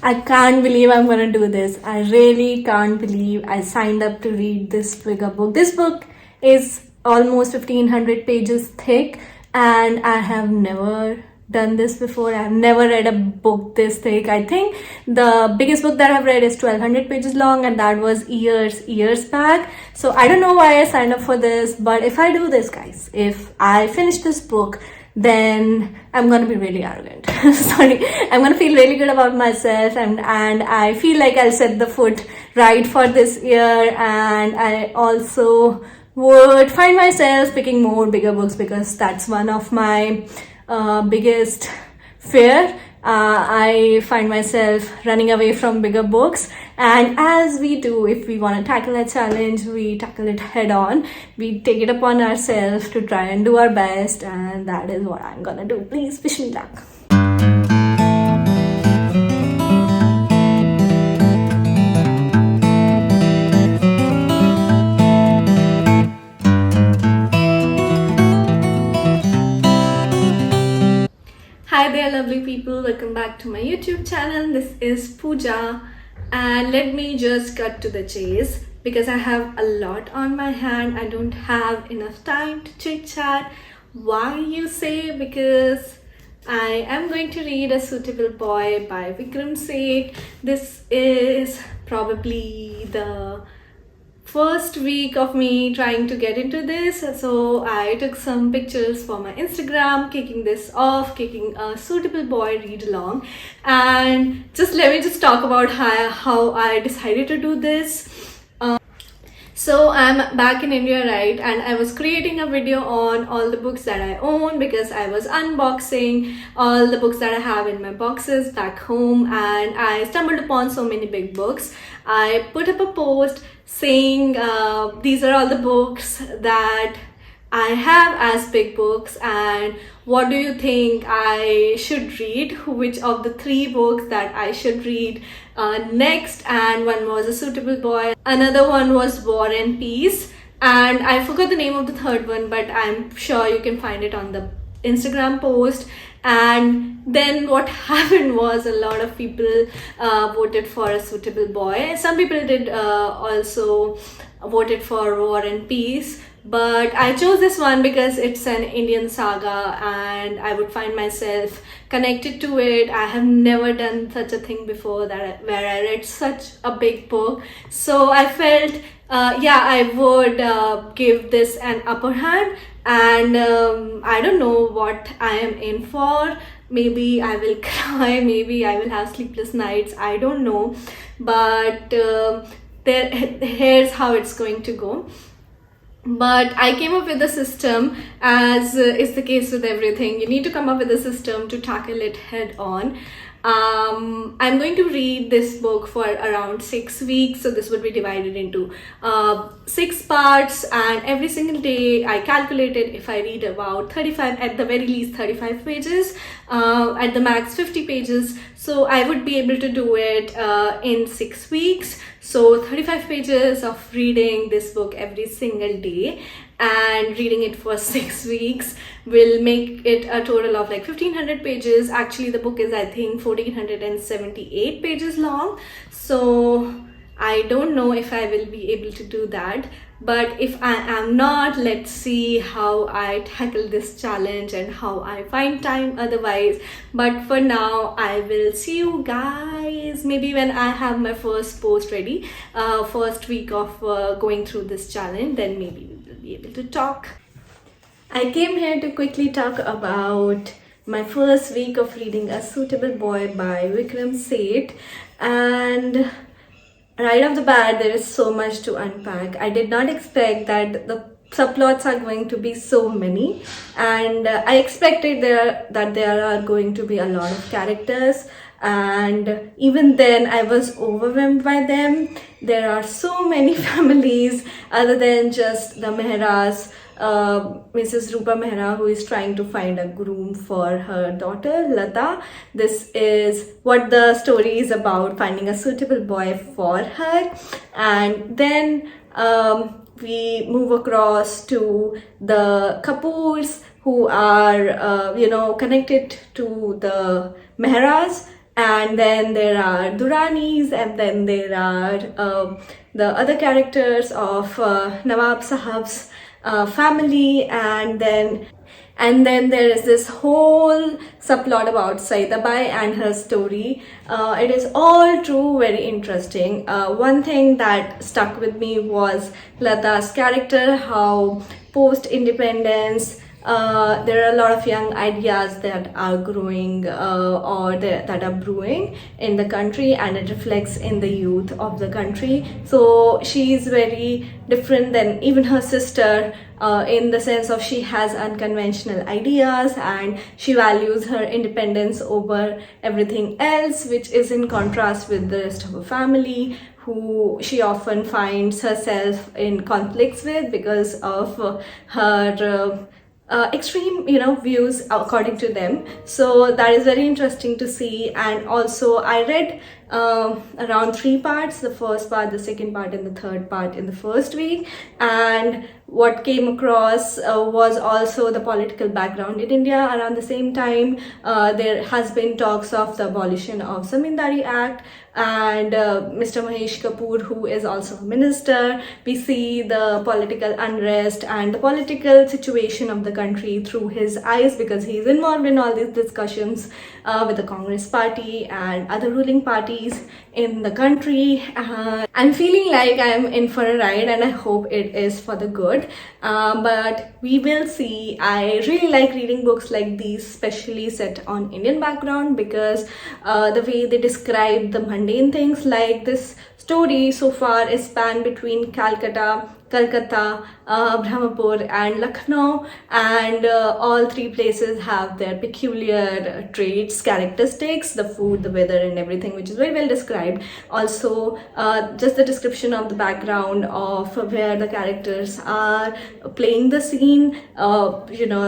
I can't believe I'm gonna do this. I really can't believe I signed up to read this bigger book. This book is almost 1500 pages thick, and I have never done this before. I've never read a book this thick. I think the biggest book that I've read is 1200 pages long, and that was years back. So I don't know why I signed up for this, but if I do this, guys, if I finish this book, then I'm gonna be really arrogant. Sorry, I'm gonna feel really good about myself, and I feel like I'll set the foot right for this year. And I also would find myself picking more bigger books, because that's one of my biggest fear. I find myself running away from bigger books, and as we do, if we want to tackle a challenge, we tackle it head on. We take it upon ourselves to try and do our best, and that is what I'm gonna do. Please wish me luck. Hi there, lovely people. Welcome back to my YouTube channel. This is Pooja, and let me just cut to the chase because I have a lot on my hand. I don't have enough time to chit chat. Why, you say? Because I am going to read A Suitable Boy by Vikram Seth. This is probably the first week of me trying to get into this, so I took some pictures for my Instagram, kicking A Suitable Boy read along. And let me talk about how I decided to do this. So I'm back in India, right? And I was creating a video on all the books that I own, because I was unboxing all the books that I have in my boxes back home, and I stumbled upon so many big books. I put up a post saying these are all the books that I have as big books, and what do you think I should read? Which of the 3 books that I should read next? And one was A Suitable Boy, another one was War and Peace, and I forgot the name of the third one, but I'm sure you can find it on the Instagram post. And then what happened was a lot of people voted for A Suitable Boy. Some people did also voted for War and Peace, but I chose this one because it's an Indian saga and I would find myself connected to it. I have never done such a thing before where I read such a big book, so I felt I would give this an upper hand. And I don't know what I am in for. Maybe I will cry, maybe I will have sleepless nights, I don't know, but here's how it's going to go. But I came up with a system, as is the case with everything. You need to come up with a system to tackle it head on. I'm going to read this book for around 6 weeks, so this would be divided into 6 parts, and every single day I calculated if I read about 35, at the very least 35 pages, at the max 50 pages, so I would be able to do it in 6 weeks. So 35 pages of reading this book every single day and reading it for 6 weeks will make it a total of like 1500 pages. Actually, the book is, I think, 1478 pages long. So I don't know if I will be able to do that, but if I am not, let's see how I tackle this challenge and how I find time otherwise. But for now, I will see you guys maybe when I have my first post ready, first week of going through this challenge, then maybe we will be able to talk. I came here to quickly talk about my first week of reading A Suitable Boy by Vikram Seth, and right off the bat, there is so much to unpack. I did not expect that the subplots are going to be so many, and I expected that there are going to be a lot of characters, and even then I was overwhelmed by them. There are so many families other than just the Mehras. Mrs. Rupa Mehra, who is trying to find a groom for her daughter Lata. This is what the story is about, finding a suitable boy for her. And then we move across to the Kapoors, who are connected to the Mehras, and then there are Duranis, and then there are the other characters of Nawab Sahab's family, and then there is this whole subplot about Saidabai and her story. It is all true, very interesting. One thing that stuck with me was Lata's character, how post independence there are a lot of young ideas that are growing that are brewing in the country, and it reflects in the youth of the country. So she is very different than even her sister, in the sense of she has unconventional ideas and she values her independence over everything else, which is in contrast with the rest of her family, who she often finds herself in conflicts with because of her extreme views according to them. So that is very interesting to see. And also I read around 3 parts, the first part, the second part, and the third part in the first week, and what came across was also the political background in India. Around the same time, there has been talks of the abolition of Zamindari Act, and Mr. Mahesh Kapoor, who is also a minister, we see the political unrest and the political situation of the country through his eyes, because he is involved in all these discussions with the Congress party and other ruling parties in the country. I'm feeling like I'm in for a ride, and I hope it is for the good. But we will see. I really like reading books like these, especially set on Indian background, because the way they describe the mundane things, like this story so far is spanned between Calcutta, Brahmapur, and Lucknow, and all three places have their peculiar traits, characteristics, the food, the weather, and everything, which is very well described. Also, just the description of the background of where the characters are playing the scene,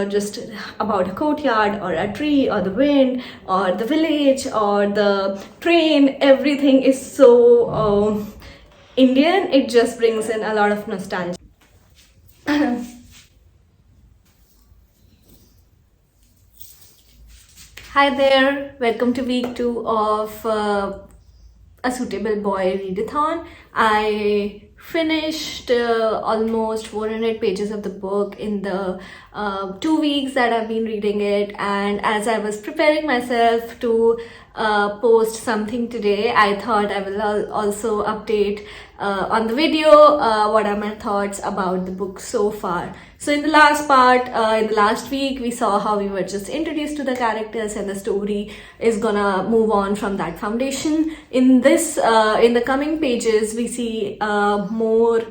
just about a courtyard or a tree or the wind or the village or the train, everything is so Indian. It just brings in a lot of nostalgia. Hi there, welcome to week 2 of A Suitable Boy Readathon. I finished almost 400 pages of the book in the 2 weeks that I've been reading it, and as I was preparing myself to post something today, I thought I will also update on the video what are my thoughts about the book so far. So in the last part, in the last week, we saw how we were just introduced to the characters, and the story is gonna move on from that foundation. In this, in the coming pages, we see more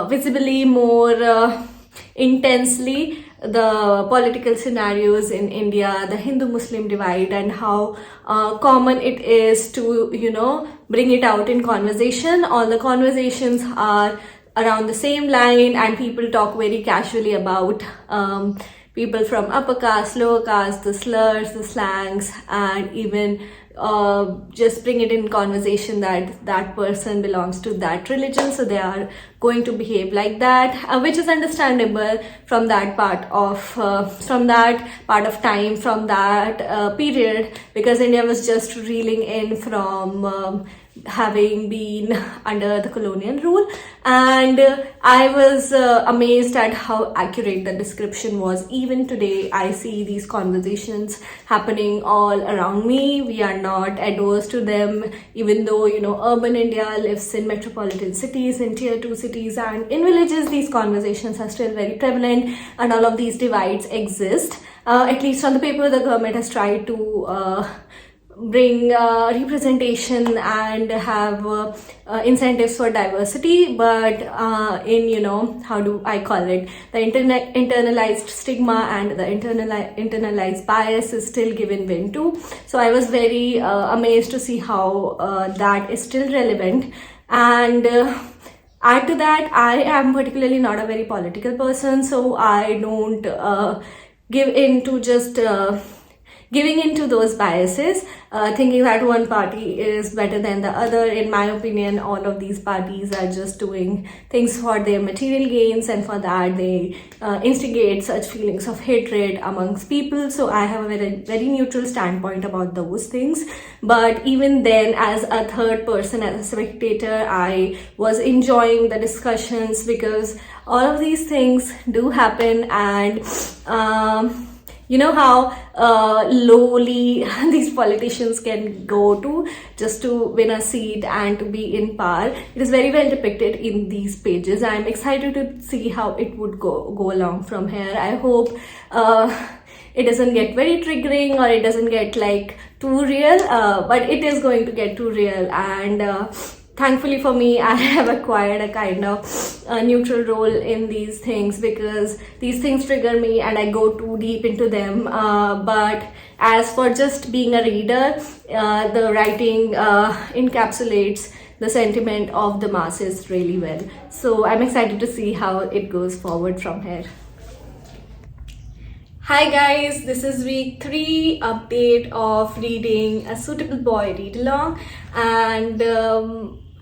visibly, more intensely, the political scenarios in India, the Hindu-Muslim divide, and how common it is to, bring it out in conversation. All the conversations are around the same line, and people talk very casually about people from upper caste, lower caste, the slurs, the slangs, and even just bring it in conversation that that person belongs to that religion, so they are going to behave like that, which is understandable from that part of time, from that period, because India was just reeling in from having been under the colonial rule. And I was amazed at how accurate the description was. Even today, I see these conversations happening all around me. We are not adverse to them, even though, urban India lives in metropolitan cities, in tier 2 cities, and in villages, these conversations are still very prevalent, and all of these divides exist. At least on the paper, the government has tried to bring representation and have incentives for diversity, but in how do I call it, the internalized stigma and the internalized bias is still given vent to. So I was very amazed to see how that is still relevant. And add to that, I am particularly not a very political person, so I don't give in to just giving into those biases, thinking that one party is better than the other. In my opinion, all of these parties are just doing things for their material gains, and for that they instigate such feelings of hatred amongst people. So I have a very neutral standpoint about those things. But even then, as a third person, as a spectator, I was enjoying the discussions, because all of these things do happen. And you know how lowly these politicians can go to just to win a seat and to be in power. It is very well depicted in these pages. I'm excited to see how it would go along from here. I hope it doesn't get very triggering, or it doesn't get like too real, but it is going to get too real. And thankfully for me, I have acquired a kind of neutral role in these things, because these things trigger me and I go too deep into them. But as for just being a reader, the writing encapsulates the sentiment of the masses really well. So I'm excited to see how it goes forward from here. Hi guys, this is week 3 update of reading A Suitable Boy Read Along. And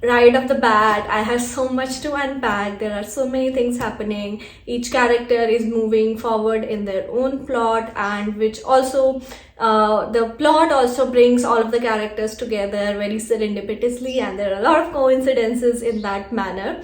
right off the bat, I have so much to unpack. There are so many things happening. Each character is moving forward in their own plot, and which also the plot also brings all of the characters together very serendipitously, and there are a lot of coincidences in that manner.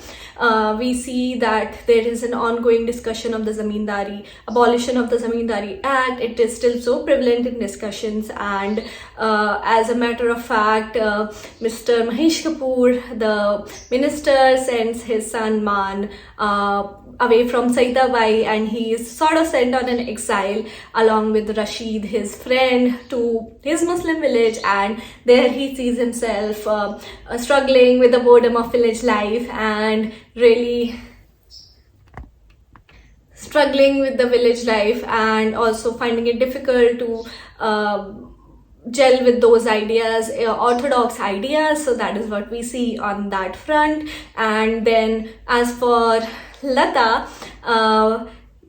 We see that there is an ongoing discussion of the Zamindari, abolition of the Zamindari Act. It is still so prevalent in discussions, and as a matter of fact, Mr. Mahesh Kapoor, the minister, sends his son Man away from Saidabai, and he is sort of sent on an exile along with Rashid, his friend, to his Muslim village. And there he sees himself struggling with the boredom of village life, and really struggling with the village life, and also finding it difficult to gel with those ideas, orthodox ideas. So that is what we see on that front. And then as for Lata,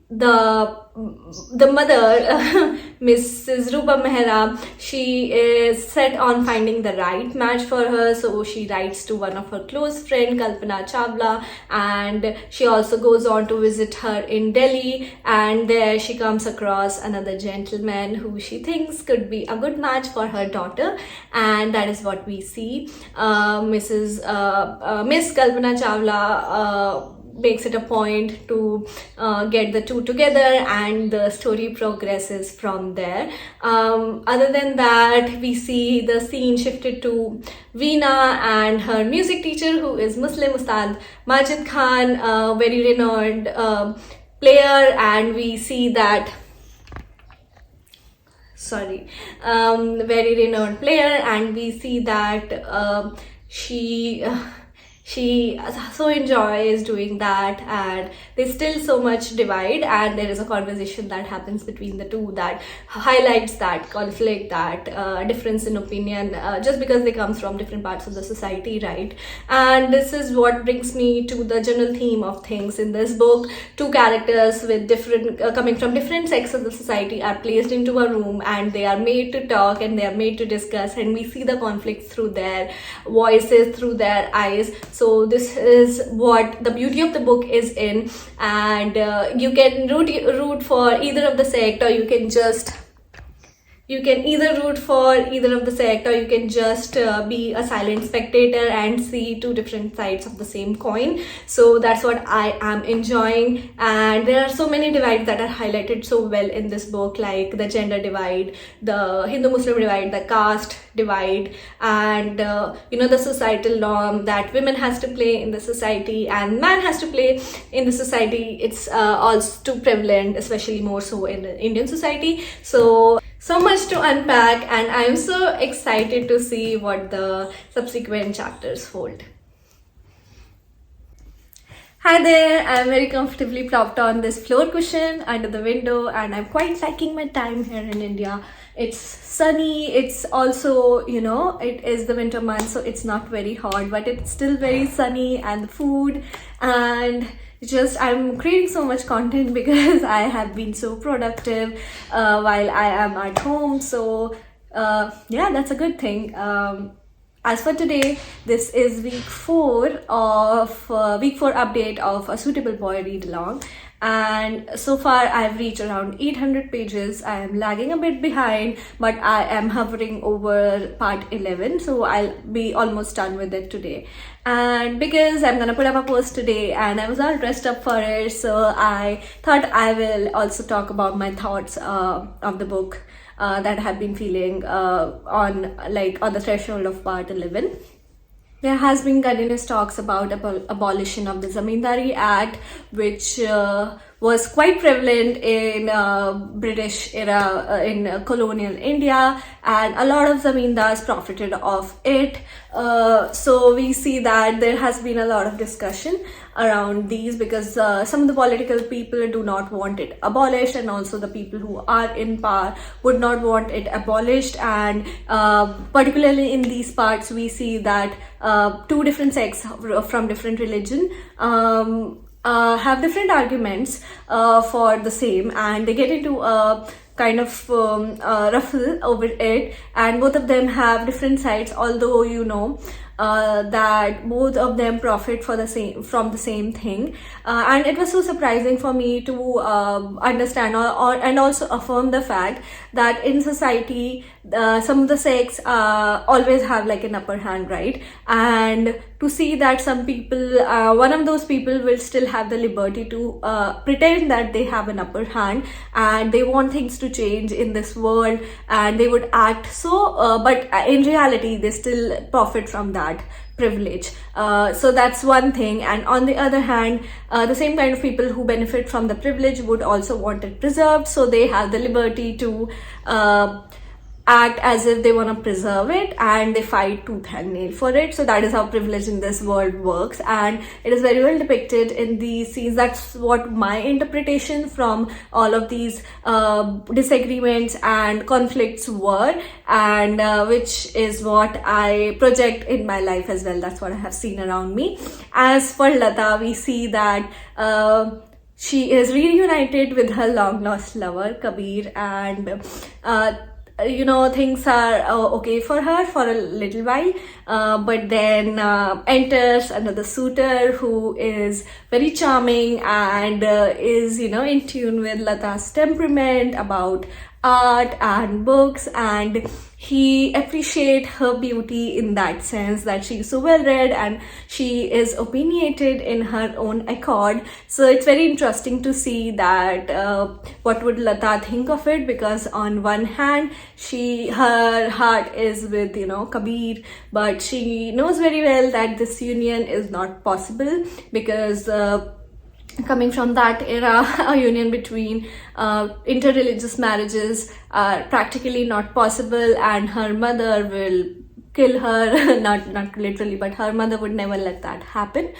the mother, Mrs. Rupa Mehra, she is set on finding the right match for her. So she writes to one of her close friend, Kalpana Chawla, and she also goes on to visit her in Delhi, and there she comes across another gentleman who she thinks could be a good match for her daughter. And that is what we see. Miss Kalpana Chawla makes it a point to get the two together, and the story progresses from there. Other than that, we see the scene shifted to Veena and her music teacher, who is Muslim, Ustad Majid Khan, a very renowned player. And we see that very renowned player, and we see that she so enjoys doing that, and there's still so much divide, and there is a conversation that happens between the two that highlights that conflict, that difference in opinion, just because they come from different parts of the society, right? And this is what brings me to the general theme of things in this book. Two characters with different coming from different sects of the society are placed into a room, and they are made to talk, and they are made to discuss, and we see the conflict through their voices, through their eyes. So this is what the beauty of the book is in, and you can root for either of the sect, or you can either root for either of the sect, or you can just be a silent spectator and see two different sides of the same coin. So that's what I am enjoying. And there are so many divides that are highlighted so well in this book, like the gender divide, the Hindu-Muslim divide, the caste divide, and the societal norm that women has to play in the society and man has to play in the society. It's also too prevalent, especially more so in the Indian society. So much to unpack, and I'm so excited to see what the subsequent chapters hold. Hi there, I'm very comfortably propped on this floor cushion under the window, and I'm quite liking my time here in India. It's sunny, it's also, it is the winter month, so it's not very hot, but it's still very sunny, and the food and just I'm creating so much content because I have been so productive while I am at home. So yeah, that's a good thing. As for today, this is week four update of A Suitable Boy Read Along, and so far I've reached around 800 pages. I am lagging a bit behind, but I am hovering over part 11, so I'll be almost done with it today. And because I'm gonna put up a post today and I was all dressed up for it, so I thought I will also talk about my thoughts of the book that I have been feeling on the threshold of part 11. There has been continuous talks about abolition of the Zamindari Act, which was quite prevalent in British era, in colonial India, and a lot of zamindars profited off it. So we see that there has been a lot of discussion around these because some of the political people do not want it abolished, and also the people who are in power would not want it abolished. And particularly in these parts, we see that two different sects from different religion have different arguments for the same, and they get into a kind of ruffle over it, and both of them have different sides, although that both of them profit from the same thing. And it was so surprising for me to understand and also affirm the fact that in society some of the sects always have like an upper hand, right? And to see that some people, one of those people will still have the liberty to pretend that they have an upper hand and they want things to change in this world, and they would act so, but in reality they still profit from that privilege. So that's one thing. And on the other hand, the same kind of people who benefit from the privilege would also want it preserved, so they have the liberty to act as if they want to preserve it, and they fight tooth and nail for it. So that is how privilege in this world works, and it is very well depicted in these scenes. That's what my interpretation from all of these disagreements and conflicts were, and which is what I project in my life as well. That's what I have seen around me. As for Lata, we see that she is reunited with her long lost lover Kabir, and things are okay for her for a little while, but then enters another suitor who is very charming and is in tune with Lata's temperament about art and books, and he appreciates her beauty in that sense that she is so well read and she is opinionated in her own accord. So it's very interesting to see that what would Lata think of it, because on one hand her heart is with Kabir, but she knows very well that this union is not possible because coming from that era, a union between interreligious marriages are practically not possible, and her mother will kill her. not literally, but her mother would never let that happen.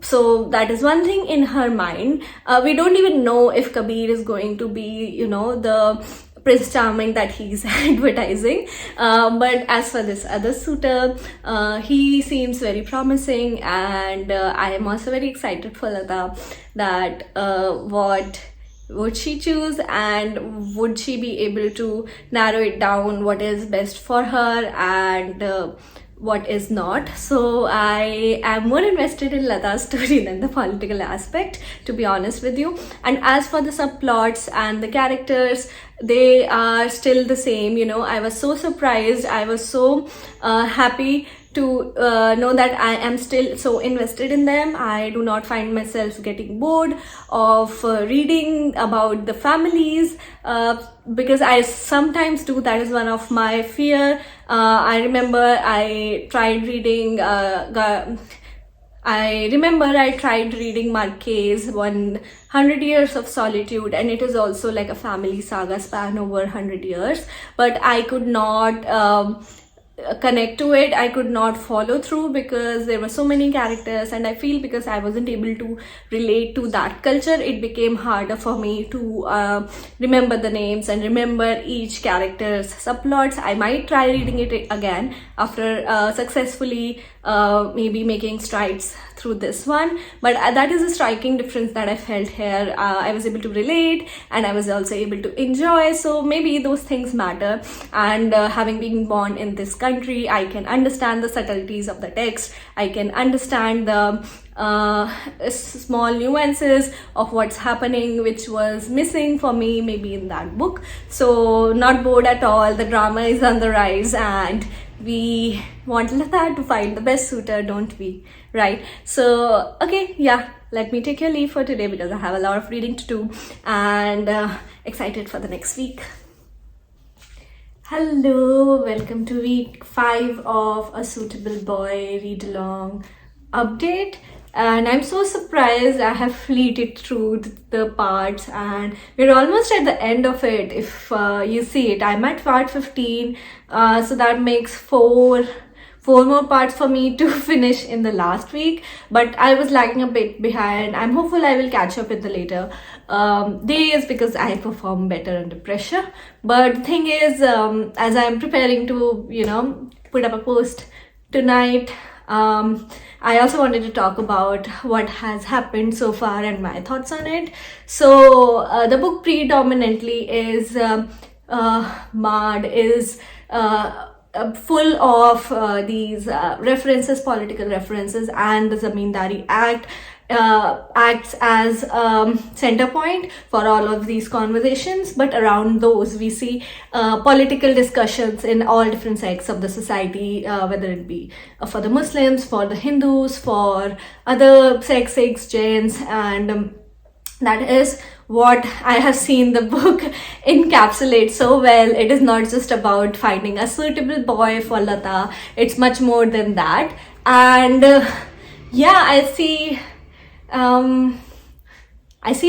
So that is one thing in her mind. We don't even know if Kabir is going to be the Prince Charming that he's advertising, but as for this other suitor, he seems very promising, and I am also very excited for Lata that what would she choose, and would she be able to narrow it down what is best for her and what is not. So I am more invested in Lata's story than the political aspect, to be honest with you. And as for the subplots and the characters, they are still the same. I was so surprised, I was so happy to know that I am still so invested in them. I do not find myself getting bored of reading about the families, because I sometimes do. That is one of my fear. I remember I tried reading Marquez 100 Years of Solitude, and it is also like a family saga span over 100 years, but I could not connect to it. I could not follow through because there were so many characters, and I feel because I wasn't able to relate to that culture, it became harder for me to remember the names and remember each character's subplots. I might try reading it again after successfully maybe making strides through this one, but that is a striking difference that I felt here. I was able to relate, and I was also able to enjoy, so maybe those things matter. And having been born in this country, I can understand the subtleties of the text. I can understand the small nuances of what's happening, which was missing for me maybe in that book. So not bored at all. The drama is on the rise, and we want Lata to find the best suitor, don't we? Right? So okay, yeah, let me take your leave for today because I have a lot of reading to do, and excited for the next week. Hello, welcome to week 5 of A Suitable Boy Read Along update. And I'm so surprised I have fleeted through the parts, and we're almost at the end of it. If you see it, I'm at part 15, so that makes four more parts for me to finish in the last week, but I was lagging a bit behind. I'm hopeful I will catch up in the later days because I perform better under pressure. But the thing is, as I'm preparing to put up a post tonight, I also wanted to talk about what has happened so far and my thoughts on it. So the book predominantly is marred, is full of these references, political references, and the Zamindari Act acts as center point for all of these conversations. But around those we see political discussions in all different sects of the society, whether it be for the Muslims, for the Hindus, for other sects, Sikhs, Jains, and that is what I have seen the book encapsulate so well. It is not just about finding a suitable boy for Lata, it's much more than that. And yeah, I see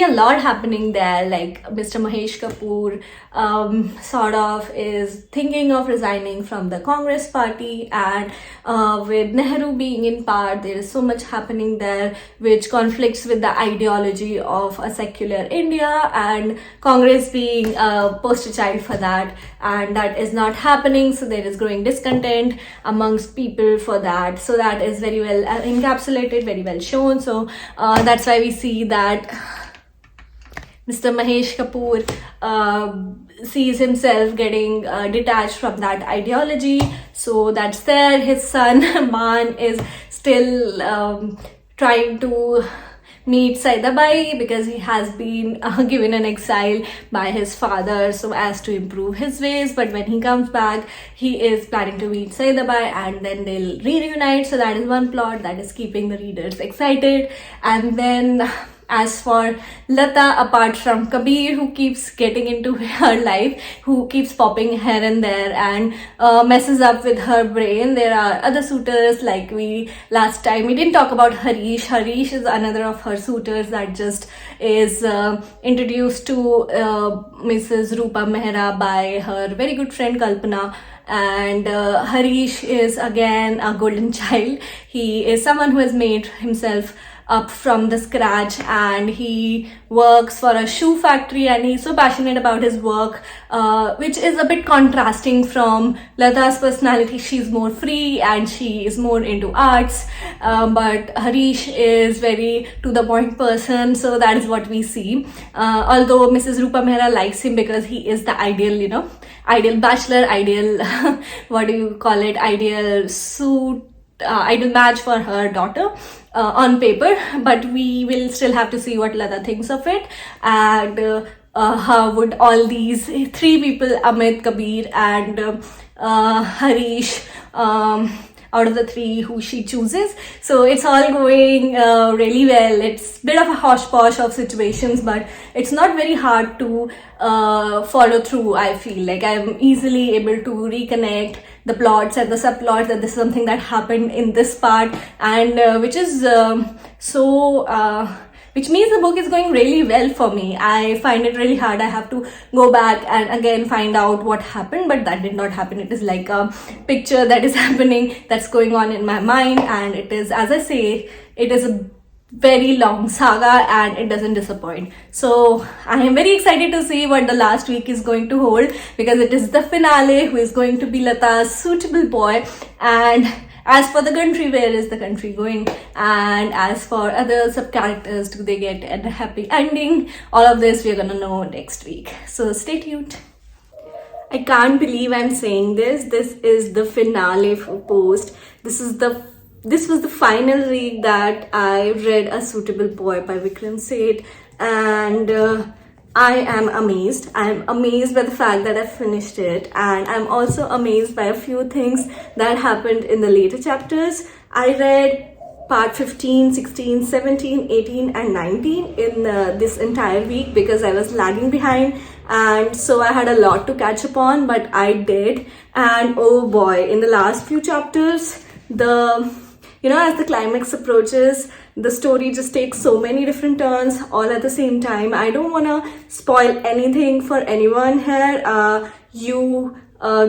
a lot happening there. Like Mr. Mahesh Kapoor sort of is thinking of resigning from the Congress party, and with Nehru being in power, there is so much happening there which conflicts with the ideology of a secular India, and Congress being a poster child for that, and that is not happening. So there is growing discontent amongst people for that. So that is very well encapsulated, very well shown. So that's why we see that Mr. Mahesh Kapoor sees himself getting detached from that ideology. So that's there. His son Man is still trying to meet Saidabai because he has been given an exile by his father so as to improve his ways. But when he comes back, he is planning to meet Saidabai, and then they'll reunite. So that is one plot that is keeping the readers excited. And then as for Lata, apart from Kabir, who keeps getting into her life, who keeps popping here and there and messes up with her brain, there are other suitors. Like last time we didn't talk about Harish. Harish is another of her suitors that just is introduced to Mrs. Rupa Mehra by her very good friend Kalpana. And Harish is again a golden child. He is someone who has made himself up from the scratch, and he works for a shoe factory, and he's so passionate about his work, which is a bit contrasting from Lata's personality. She's more free and she is more into arts, but Harish is very to the point person. So that is what we see. Although Mrs. Rupa Mehra likes him because he is the ideal, ideal bachelor, ideal what do you call it, ideal suit, ideal match for her daughter on paper. But we will still have to see what Lata thinks of it, and how would all these three people, Amit, Kabir, and Harish, out of the three who she chooses. So it's all going really well. It's a bit of a hodgepodge of situations, but it's not very hard to follow through. I feel like I'm easily able to reconnect the plots and the subplots, that this is something that happened in this part, and which is which means the book is going really well for me. I find it really hard. I have to go back and again find out what happened, but that did not happen. It is like a picture that is happening, that's going on in my mind, and it is, as I say, it is a very long saga and it doesn't disappoint. So I am very excited to see what the last week is going to hold, because it is the finale, who is going to be Lata's suitable boy. And as for the country, where is the country going? And as for other sub characters, do they get a happy ending? All of this we're gonna know next week. So stay tuned. I can't believe I'm saying this. This is the finale for Post. This was the final week that I read A Suitable Boy by Vikram Seth, and I am amazed. I'm amazed by the fact that I finished it, and I'm also amazed by a few things that happened in the later chapters. I read part 15, 16, 17, 18 and 19 in this entire week because I was lagging behind, and so I had a lot to catch up on, but I did. And oh boy, in the last few chapters, as the climax approaches, the story just takes so many different turns all at the same time. I don't want to spoil anything for anyone here. You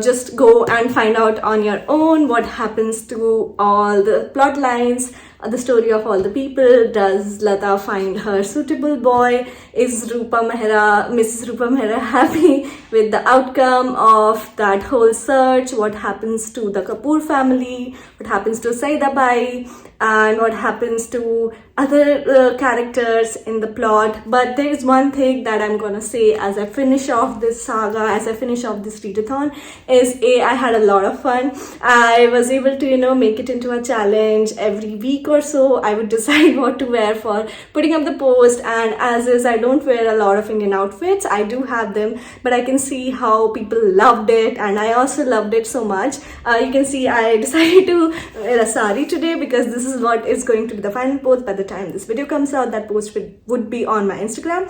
just go and find out on your own what happens to all the plot lines, the story of all the people. Does Lata find her suitable boy? Is Mrs. Rupa Mehra happy with the outcome of that whole search? What happens to the Kapoor family? What happens to Saida Bai? And what happens to other characters in the plot? But there is one thing that I'm gonna say as I finish off this saga, as I finish off this readathon, is I had a lot of fun. I was able to make it into a challenge. Every week or so I would decide what to wear for putting up the post, and as is, I don't wear a lot of Indian outfits. I do have them, but I can see how people loved it, and I also loved it so much. You can see I decided to wear a sari today because this is what is going to be the final post. By the time this video comes out, that post would be on my Instagram.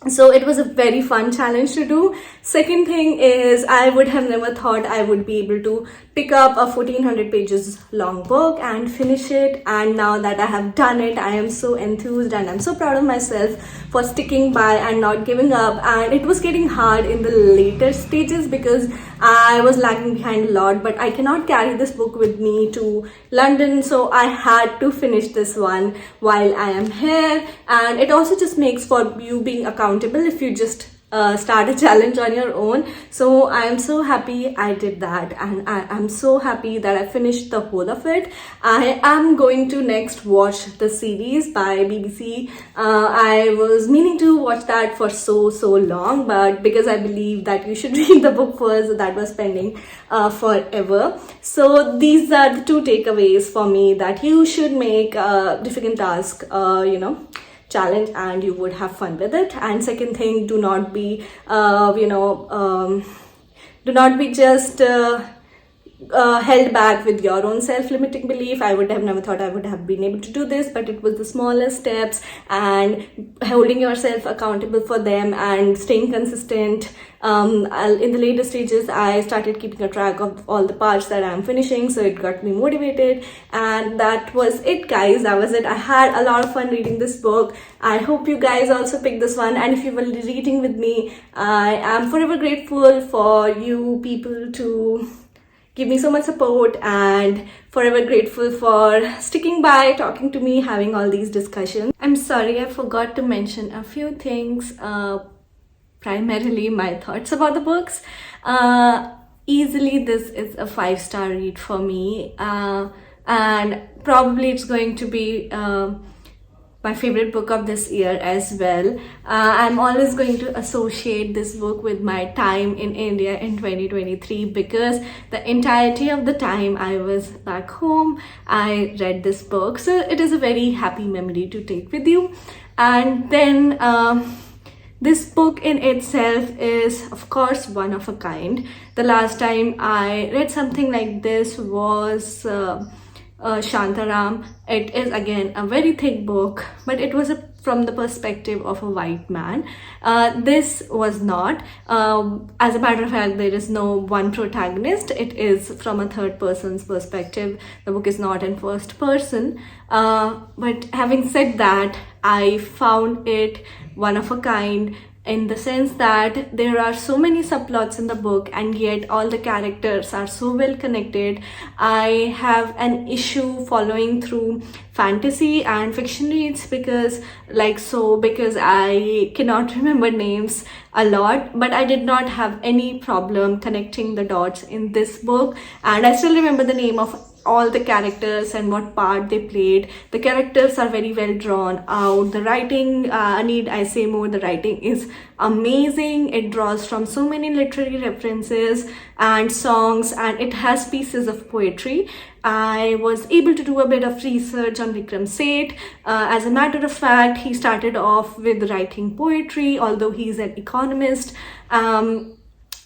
So it was a very fun challenge to do. Second thing is, I would have never thought I would be able to pick up a 1400 pages long book and finish it, and now that I have done it, I am so enthused and I'm so proud of myself for sticking by and not giving up. And it was getting hard in the later stages because I was lagging behind a lot, but I cannot carry this book with me to London, so I had to finish this one while I am here. And it also just makes for you being accountable if you just start a challenge on your own. So I am so happy I did that, and I am so happy that I finished the whole of it. I am going to next watch the series by BBC. I was meaning to watch that for so long, but because I believe that you should read the book first, that was pending forever. So these are the two takeaways for me, that you should make a difficult task challenge and you would have fun with it. And second thing, do not be just held back with your own self-limiting belief. I would have never thought I would have been able to do this, but it was the smallest steps and holding yourself accountable for them and staying consistent. In the later stages, I started keeping a track of all the parts that I'm finishing, so it got me motivated. And that was it, guys. That was it. I had a lot of fun reading this book. I hope you guys also picked this one, and if you were reading with me, I am forever grateful for you people to give me so much support, and forever grateful for sticking by, talking to me, having all these discussions. I'm sorry, I forgot to mention a few things, primarily my thoughts about the books. Easily this is a 5-star read for me, and probably it's going to be my favorite book of this year as well. I'm always going to associate this book with my time in India in 2023, because the entirety of the time I was back home, I read this book. So it is a very happy memory to take with you. And then this book in itself is, of course, one of a kind. The last time I read something like this was Shantaram. It is again a very thick book, but it was a from the perspective of a white man. This was not. As a matter of fact, there is no one protagonist. It is from a third person's perspective. The book is not in first person. But having said that, I found it one of a kind, in the sense that there are so many subplots in the book and yet all the characters are so well connected. I have an issue following through fantasy and fiction reads because I cannot remember names a lot, but I did not have any problem connecting the dots in this book, and I still remember the name of all the characters and what part they played. The characters are very well drawn out. The writing, need I say more, the writing is amazing. It draws from so many literary references and songs, and it has pieces of poetry. I was able to do a bit of research on Vikram Seth. As a matter of fact, he started off with writing poetry, although he's an economist.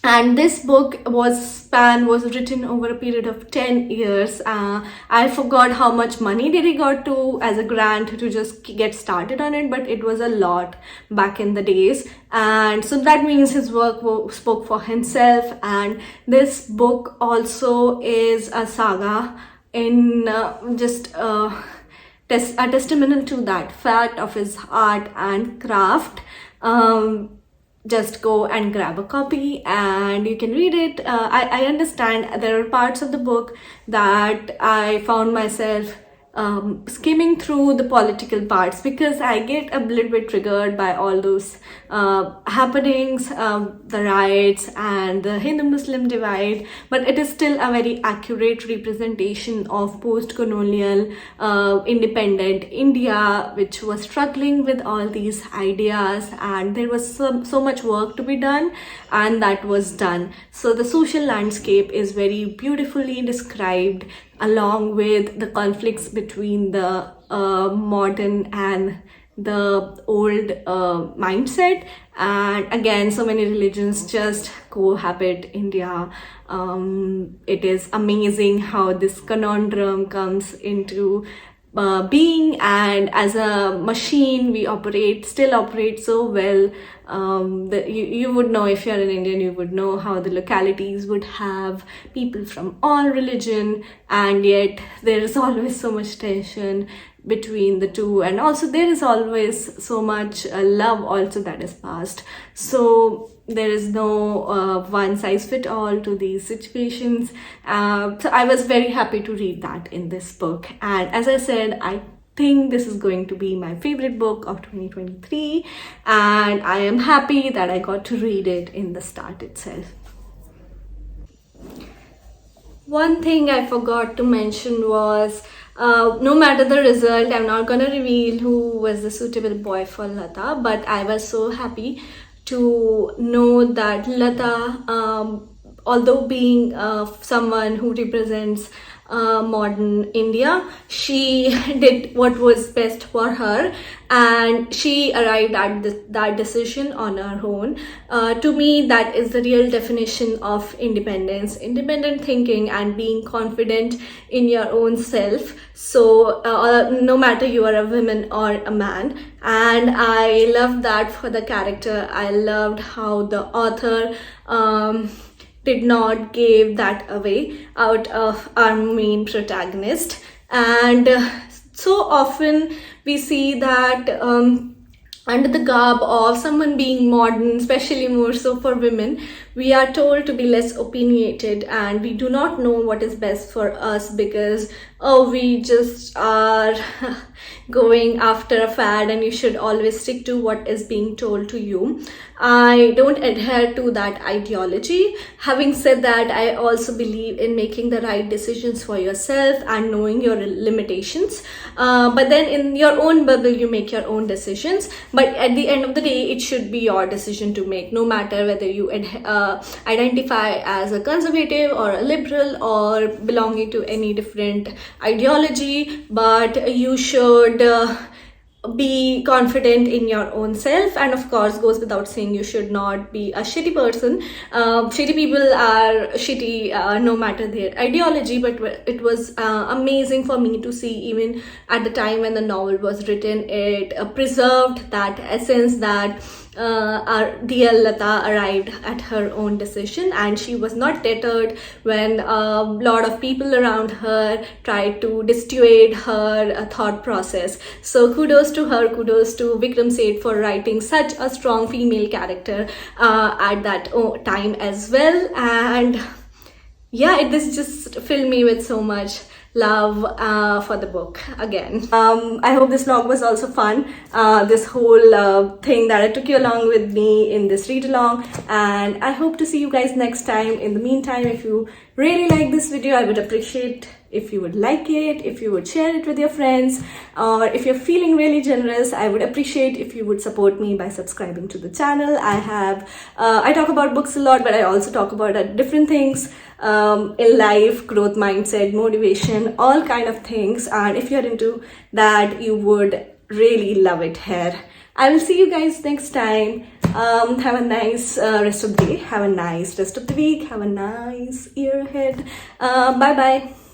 And this book was written over a period of 10 years. I forgot how much money did he got to as a grant to just get started on it, but it was a lot back in the days. And so that means his work spoke for himself. And this book also is a saga in a testimonial to that fact of his art and craft. Just go and grab a copy and you can read it. I understand there are parts of the book that I found myself skimming through the political parts because I get a little bit triggered by all those happenings, the riots and the Hindu-Muslim divide, but it is still a very accurate representation of post-colonial independent India, which was struggling with all these ideas, and there was so much work to be done, and that was done. So the social landscape is very beautifully described, along with the conflicts between the modern and the old mindset. And again, so many religions just cohabit India. It is amazing how this conundrum comes into being, and as a machine we still operate so well. You would know, if you're an Indian, you would know how the localities would have people from all religion, and yet there is always so much tension between the two, and also there is always so much love also that is passed. So there is no one size fit all to these situations. So I was very happy to read that in this book, and as I said, I think this is going to be my favorite book of 2023, and I am happy that I got to read it in the start itself. One thing I forgot to mention was, no matter the result, I'm not gonna reveal who was the suitable boy for Lata, but I was so happy to know that Lata, although being someone who represents modern India, she did what was best for her, and she arrived at that decision on her own. To me, that is the real definition of independence, independent thinking, and being confident in your own self. So no matter you are a woman or a man, and I loved that for the character. I loved how the author did not give that away out of our main protagonist. And so often we see that under the garb of someone being modern, especially more so for women, we are told to be less opinionated, and we do not know what is best for us because we just are going after a fad, and you should always stick to what is being told to you. I don't adhere to that ideology. Having said that, I also believe in making the right decisions for yourself and knowing your limitations. But then in your own bubble, you make your own decisions. But at the end of the day, it should be your decision to make, no matter whether you identify as a conservative or a liberal or belonging to any different ideology. But you should be confident in your own self, and of course goes without saying you should not be a shitty person. Shitty people are shitty no matter their ideology, but it was amazing for me to see, even at the time when the novel was written, it preserved that essence, that our dear Lata arrived at her own decision, and she was not deterred when a lot of people around her tried to dissuade her thought process. So kudos to her, kudos to Vikram Seth for writing such a strong female character at that time as well. And yeah, this just filled me with so much love for the book again. I hope this vlog was also fun. This whole thing that I took you along with me in this read along, and I hope to see you guys next time. In the meantime, if you really like this video, I would appreciate if you would like it, if you would share it with your friends, or if you're feeling really generous, I would appreciate if you would support me by subscribing to the channel. I talk about books a lot, but I also talk about different things in life, growth mindset, motivation, all kind of things, and if you're into that, you would really love it here. I will see you guys next time. Have a nice rest of the day, have a nice rest of the week, have a nice year ahead. Bye bye.